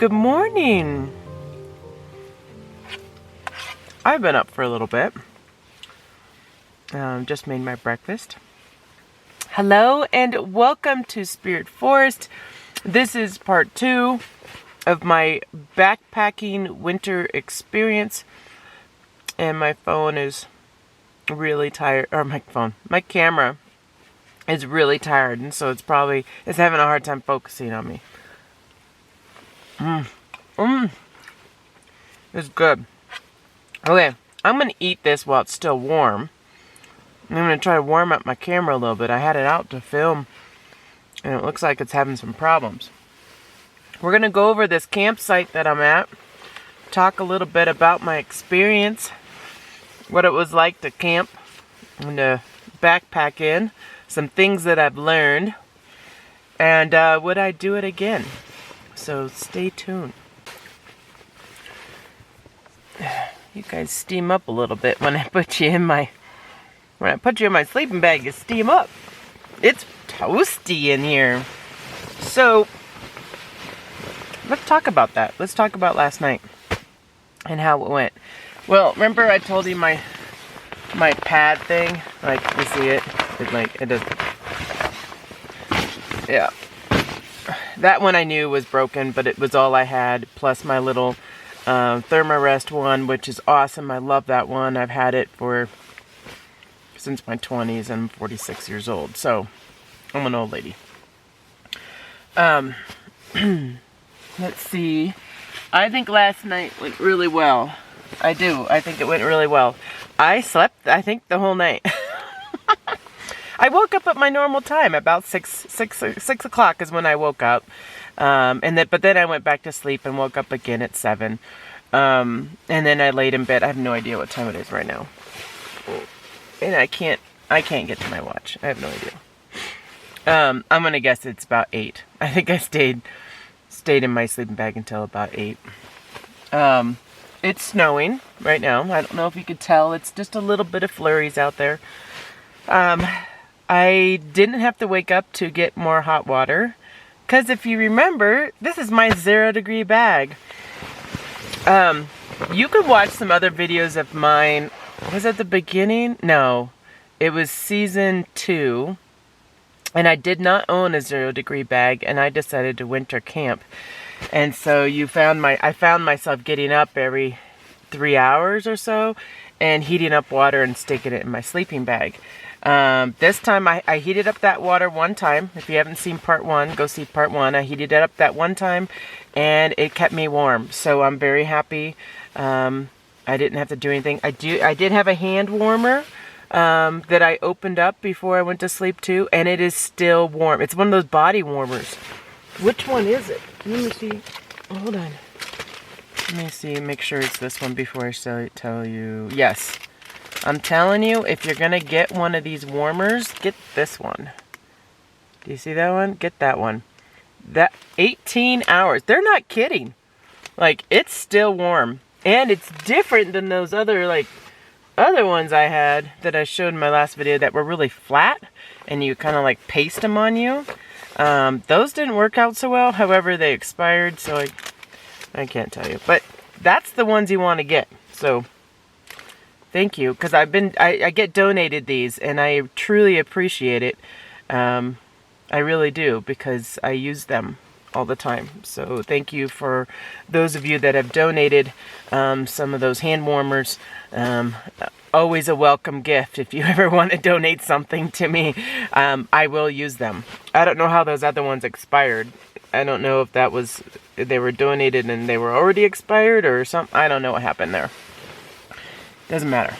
Good morning. I've been up for a little bit. Just made my breakfast. Hello and welcome to Spirit Forest. This is part 2 of my backpacking winter experience. And my phone is really tired, or my camera is really tired, and so it's having a hard time focusing on me. It's good. Okay, I'm gonna eat this while it's still warm. I'm gonna try to warm up my camera a little bit. I had it out to film, and it looks like it's having some problems. We're gonna go over this campsite that I'm at, talk a little bit about my experience, what it was like to camp and to backpack in, some things that I've learned, and would I do it again? So stay tuned. You guys steam up a little bit when I put you in my sleeping bag. You steam up. It's toasty in here. So let's talk about that. Let's talk about last night and how it went. Well, remember I told you my pad thing? Like, you see it? It does. Yeah. That one I knew was broken, but it was all I had, plus my little Thermarest one, which is awesome. I love that one. I've had it since my 20s. I'm 46 years old, so I'm an old lady. Let's see. I think last night went really well. I do. I think it went really well. I slept, I think, the whole night. I woke up at my normal time, about 6 o'clock is when I woke up. But then I went back to sleep and woke up again at 7. And then I laid in bed. I have no idea what time it is right now. And I can't get to my watch. I have no idea. I'm gonna guess it's about 8. I think I stayed in my sleeping bag until about 8. It's snowing right now. I don't know if you could tell. It's just a little bit of flurries out there. I didn't have to wake up to get more hot water, because if you remember, this is my 0-degree bag. You could watch some other videos of mine. Was it the beginning? No, it was season 2, and I did not own a 0-degree bag, and I decided to winter camp. And so I found myself getting up every 3 hours or so and heating up water and sticking it in my sleeping bag. This time I heated up that water one time. If you haven't seen part 1, go see part 1. I heated it up that one time and it kept me warm. So I'm very happy. I didn't have to do anything. I did have a hand warmer that I opened up before I went to sleep too, and it is still warm. It's one of those body warmers. Which one is it? Let me see. Hold on. Let me see. Make sure it's this one before I tell you. Yes. I'm telling you, if you're going to get one of these warmers, get this one. Do you see that one? Get that one. That 18 hours. They're not kidding. Like, it's still warm. And it's different than those other ones I had that I showed in my last video that were really flat. And you kind of like paste them on you. Those didn't work out so well. However, they expired, so I can't tell you. But that's the ones you want to get. So thank you, because I get donated these, and I truly appreciate it. I really do, because I use them all the time. So thank you for those of you that have donated some of those hand warmers. Always a welcome gift. If you ever want to donate something to me, I will use them. I don't know how those other ones expired. I don't know if they were donated and they were already expired or something. I don't know what happened there. Doesn't matter.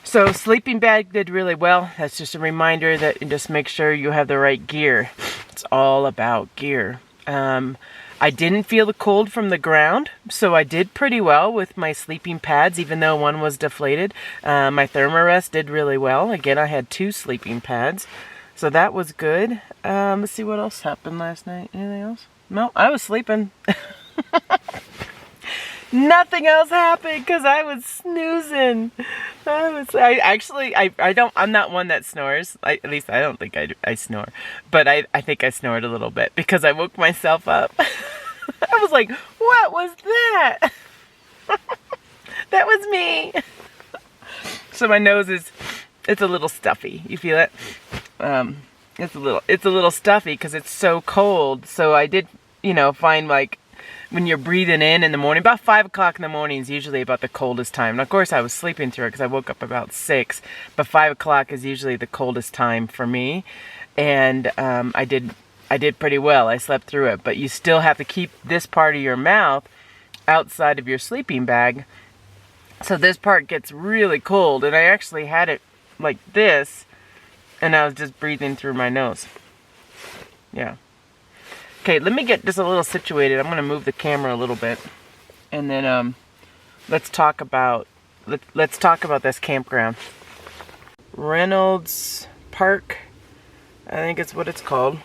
So sleeping bag did really well. That's just a reminder that just make sure you have the right gear. It's all about gear. I didn't feel the cold from the ground, so I did pretty well with my sleeping pads, even though one was deflated. My Thermarest did really well. Again, I had 2 sleeping pads, so that was good. Let's see what else happened last night. Anything else? No, I was sleeping. Nothing else happened because I was snoozing. I'm not one that snores. At least I don't think I snore. But I think I snored a little bit because I woke myself up. I was like, what was that? That was me. So my nose it's a little stuffy. You feel it? It's a little stuffy because it's so cold. So I did, find like when you're breathing in the morning, about 5 o'clock in the morning is usually about the coldest time. And of course I was sleeping through it because I woke up about 6, but 5 o'clock is usually the coldest time for me. And I did pretty well. I slept through it, but you still have to keep this part of your mouth outside of your sleeping bag. So this part gets really cold, and I actually had it like this, and I was just breathing through my nose. Yeah. Okay, let me get just a little situated. I'm going to move the camera a little bit, and then let's talk about this campground. Reynolds Park, I think it's what it's called.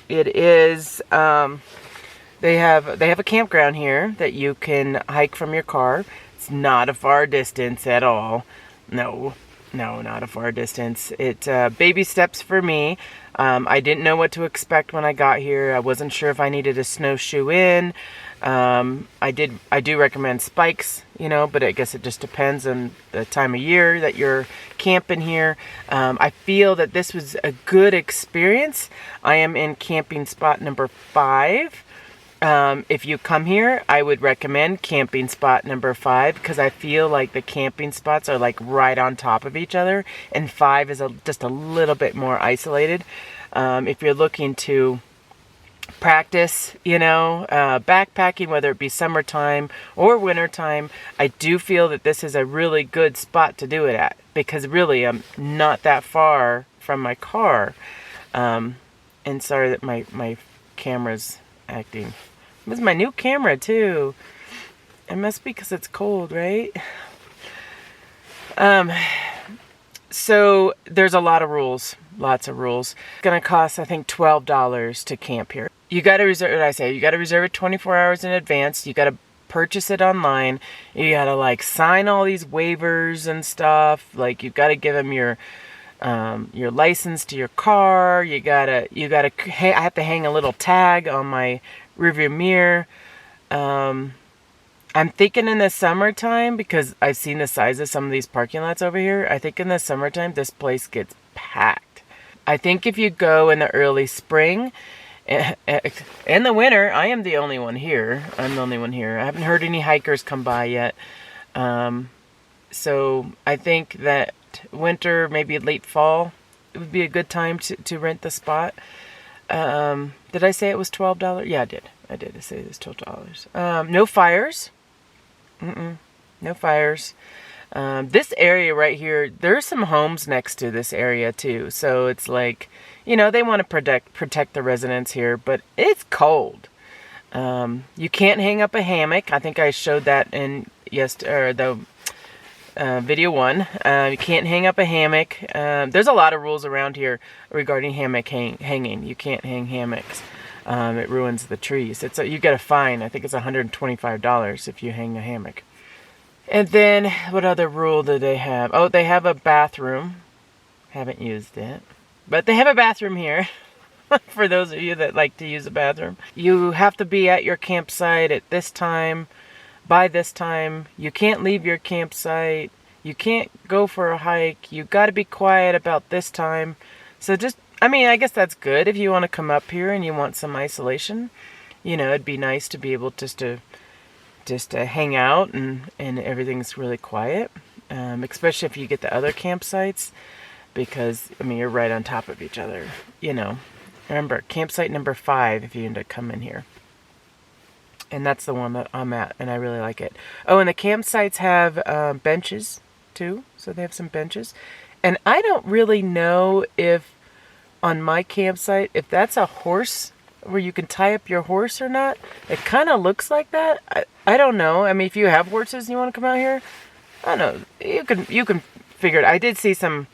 It is. They have a campground here that you can hike from your car. It's not a far distance at all. No, not a far distance. It's baby steps for me. I didn't know what to expect when I got here. I wasn't sure if I needed a snowshoe in. I do recommend spikes, but I guess it just depends on the time of year that you're camping here. I feel that this was a good experience. I am in camping spot number 5. If you come here, I would recommend camping spot number 5 because I feel like the camping spots are like right on top of each other, and 5 is just a little bit more isolated. If you're looking to practice, backpacking, whether it be summertime or wintertime, I do feel that this is a really good spot to do it at because really I'm not that far from my car. And sorry that my camera's acting. This is my new camera too. It must be because it's cold, right? So there's a lot of rules. Lots of rules. It's gonna cost, I think, $12 to camp here. You gotta reserve, you gotta reserve it 24 hours in advance. You gotta purchase it online. You gotta like sign all these waivers and stuff. Like you gotta give them your license to your car. I have to hang a little tag on my rearview mirror. I'm thinking in the summertime, because I've seen the size of some of these parking lots over here, I think in the summertime this place gets packed. I think if you go in the early spring, in the winter, I am the only one here. I'm the only one here. I haven't heard any hikers come by yet. So I think that winter, maybe late fall, it would be a good time to rent the spot. Did I say it was $12? Yeah, I did. I did say it was $12. No fires. No fires. This area right here, there's some homes next to this area too. So it's like, they want to protect the residents here, but it's cold. You can't hang up a hammock. I think I showed that in video 1. You can't hang up a hammock. There's a lot of rules around here regarding hammock hanging. You can't hang hammocks. It ruins the trees. You get a fine. I think it's $125 if you hang a hammock. And then, what other rule do they have? Oh, they have a bathroom. Haven't used it. But they have a bathroom here. For those of you that like to use a bathroom. You have to be at your campsite at this time. By this time. You can't leave your campsite. You can't go for a hike. You got to be quiet about this time. So I guess that's good if you want to come up here and you want some isolation. It'd be nice to be able just to hang out and everything's really quiet. Especially if you get the other campsites, because you're right on top of each other. Remember, campsite number 5 if you end up coming here. And that's the one that I'm at, and I really like it. Oh, and the campsites have benches too, so they have some benches. And I don't really know if on my campsite, if that's a horse where you can tie up your horse or not. It kind of looks like that. I don't know. If you have horses and you want to come out here, I don't know. You can figure it. I did see some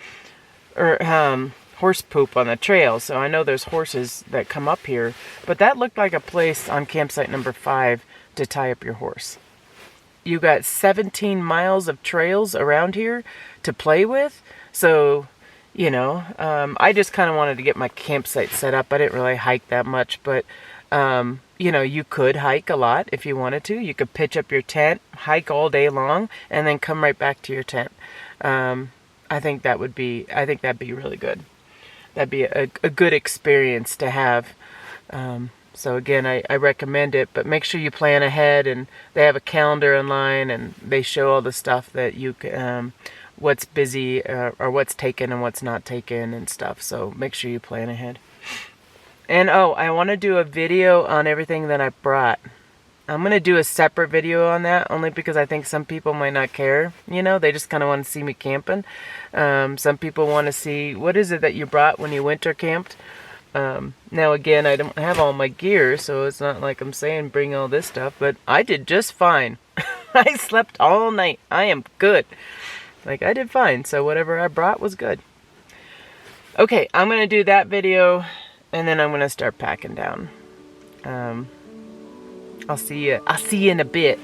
horse poop on the trail, so I know there's horses that come up here. But that looked like a place on campsite number 5 to tie up your horse. You got 17 miles of trails around here to play with, so I just kind of wanted to get my campsite set up. I didn't really hike that much, but you know, you could hike a lot if you wanted to. You could pitch up your tent, hike all day long, and then come right back to your tent. I think that'd be really good. That'd be a good experience to have. So again, I recommend it, but make sure you plan ahead, and they have a calendar online, and they show all the stuff that you can, what's busy or what's taken and what's not taken and stuff. So make sure you plan ahead. And oh, I want to do a video on everything that I brought. I'm going to do a separate video on that, only because I think some people might not care. You know, they just kind of want to see me camping. Some people want to see, what is it that you brought when you winter camped? Now again, I don't have all my gear, so it's not like I'm saying bring all this stuff, but I did just fine. I slept all night. I am good. Like, I did fine, so whatever I brought was good. Okay, I'm going to do that video, and then I'm going to start packing down. I'll see you in a bit.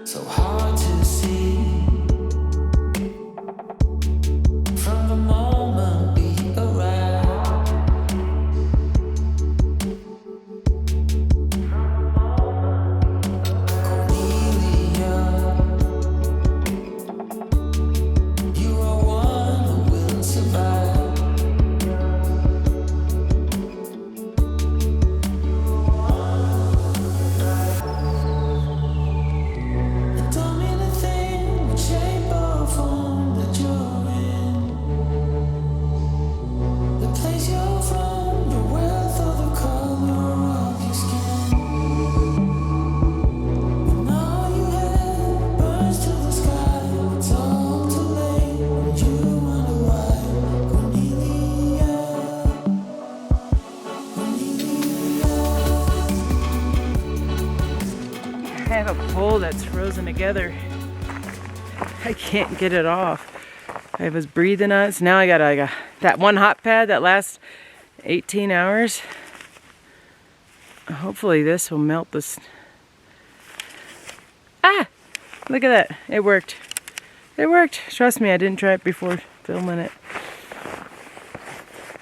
So hard to see from the moment we arrive. Cornelia, you are one who will survive. I have a pole that's frozen together. I can't get it off. I was breathing on it, so now I got that one hot pad that lasts 18 hours. Hopefully this will melt this. Ah! Look at that. It worked. It worked. Trust me, I didn't try it before filming it.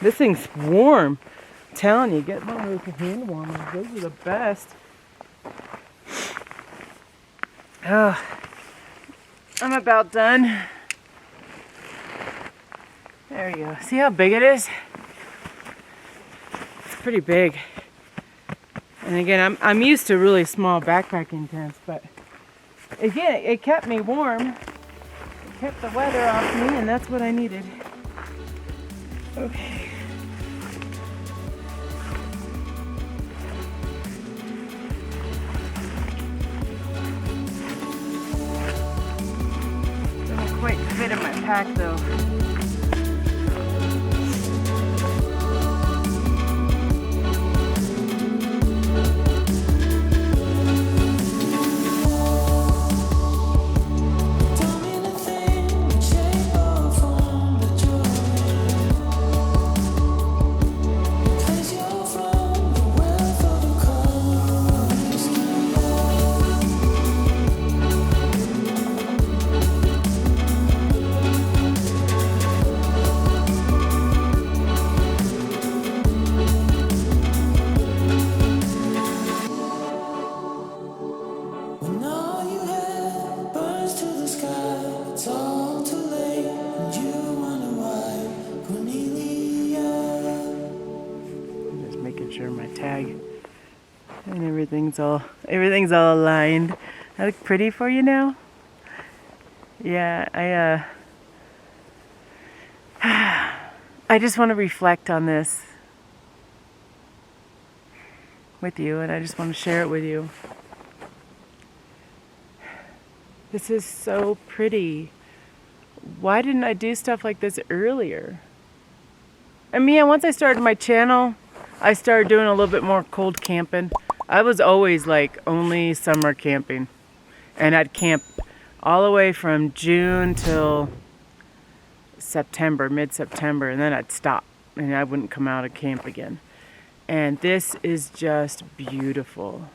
This thing's warm. I'm telling you, get one of those hand warmers. Those are the best. Oh, I'm about done. There you go. See how big it is? It's pretty big. And again, I'm used to really small backpacking tents, but again, it kept me warm. It kept the weather off me, and that's what I needed. Okay. Doesn't quite fit in my pack though. Sure my tag and everything's all aligned. I look pretty for you now. Yeah, I just want to reflect on this with you, and I just want to share it with you. This is so pretty. Why didn't I do stuff like this earlier? I mean, once I started my channel, I started doing a little bit more cold camping. I was always like only summer camping. And I'd camp all the way from June till September, mid-September, and then I'd stop and I wouldn't come out of camp again. And this is just beautiful.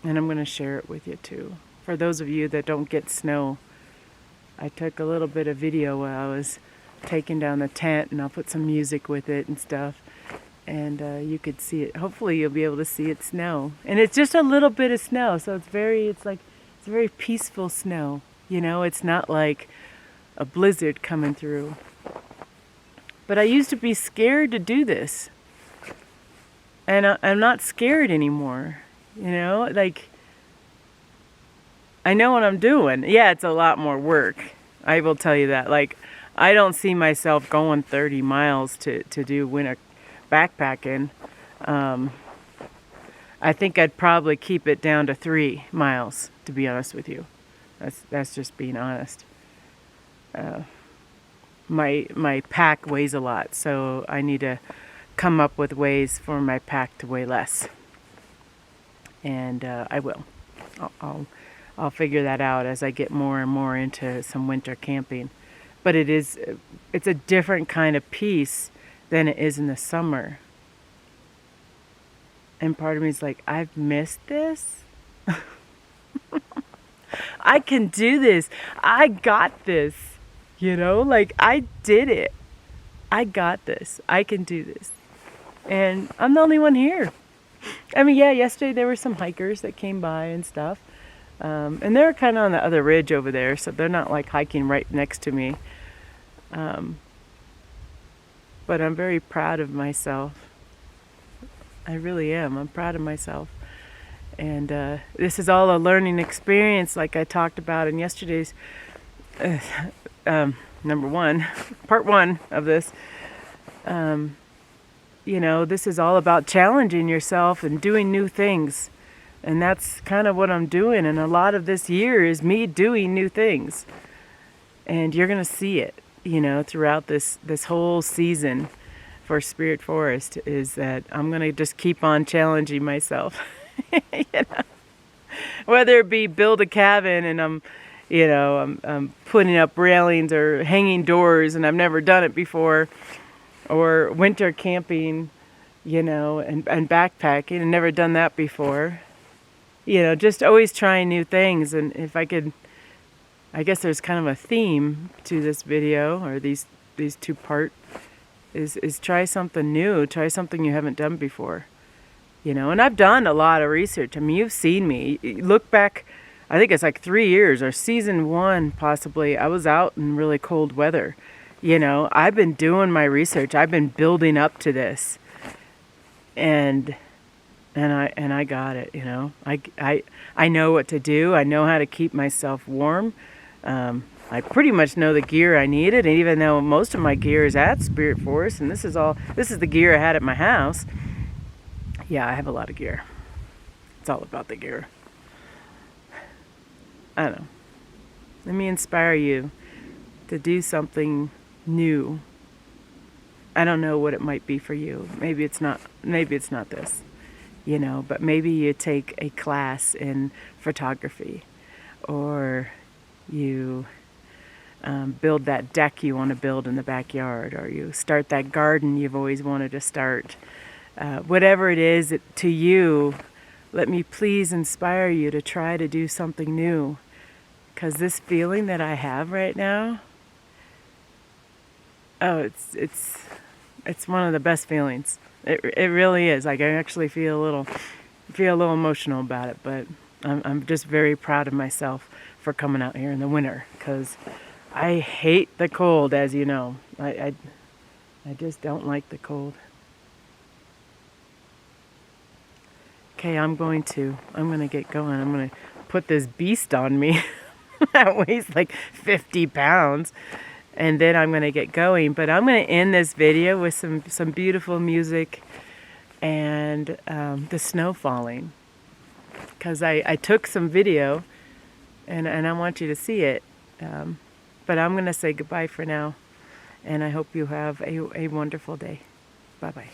And I'm going to share it with you too. For those of you that don't get snow, I took a little bit of video while I was taking down the tent, and I'll put some music with it and stuff. And you could see it. Hopefully you'll be able to see it snow. And it's just a little bit of snow, so it's a very peaceful snow. You know, it's not like a blizzard coming through. But I used to be scared to do this. And I'm not scared anymore. You know, like, I know what I'm doing. Yeah, it's a lot more work. I will tell you that. Like, I don't see myself going 30 miles to do winter backpacking. I think I'd probably keep it down to 3 miles, to be honest with you. That's just being honest. My pack weighs a lot, so I need to come up with ways for my pack to weigh less. And I will. I'll figure that out as I get more and more into some winter camping. But it's a different kind of peace than it is in the summer. And part of me is like, I've missed this. I can do this. I got this. You know, like, I did it. I got this. I can do this. And I'm the only one here. I mean, yeah, yesterday there were some hikers that came by and stuff. And they're kind of on the other ridge over there, so they're not like hiking right next to me. But I'm very proud of myself. I really am. I'm proud of myself. And this is all a learning experience, like I talked about in yesterday's number 1, part 1 of this. You know, this is all about challenging yourself and doing new things. And that's kind of what I'm doing. And a lot of this year is me doing new things. And you're going to see it, you know, throughout this whole season for Spirit Forest, is that I'm going to just keep on challenging myself. You know? Whether it be build a cabin and I'm putting up railings or hanging doors and I've never done it before, or winter camping, you know, and backpacking and never done that before. You know, just always trying new things. And if I could, I guess there's kind of a theme to this video, or these 2 parts, is try something new, try something you haven't done before. You know, and I've done a lot of research. I mean, you've seen me. Look back, I think it's like 3 years, or season 1 possibly, I was out in really cold weather. You know, I've been doing my research. I've been building up to this. And I got it, you know. I know what to do. I know how to keep myself warm. I pretty much know the gear I needed, and even though most of my gear is at Spirit Forest, and this is the gear I had at my house. Yeah, I have a lot of gear. It's all about the gear. I don't know. Let me inspire you to do something new. I don't know what it might be for you. Maybe it's not this. You know, but maybe you take a class in photography, or you build that deck you want to build in the backyard, or you start that garden you've always wanted to start. Whatever it is to you, let me please inspire you to try to do something new. Because this feeling that I have right now, oh, it's one of the best feelings. It really is. Like, I actually feel a little emotional about it, but I'm just very proud of myself for coming out here in the winter, because I hate the cold, as you know. I just don't like the cold. Okay, I'm gonna get going. I'm gonna put this beast on me that weighs like 50 pounds. And then I'm going to get going. But I'm going to end this video with some beautiful music and the snow falling. Because I took some video and I want you to see it. But I'm going to say goodbye for now. And I hope you have a wonderful day. Bye-bye.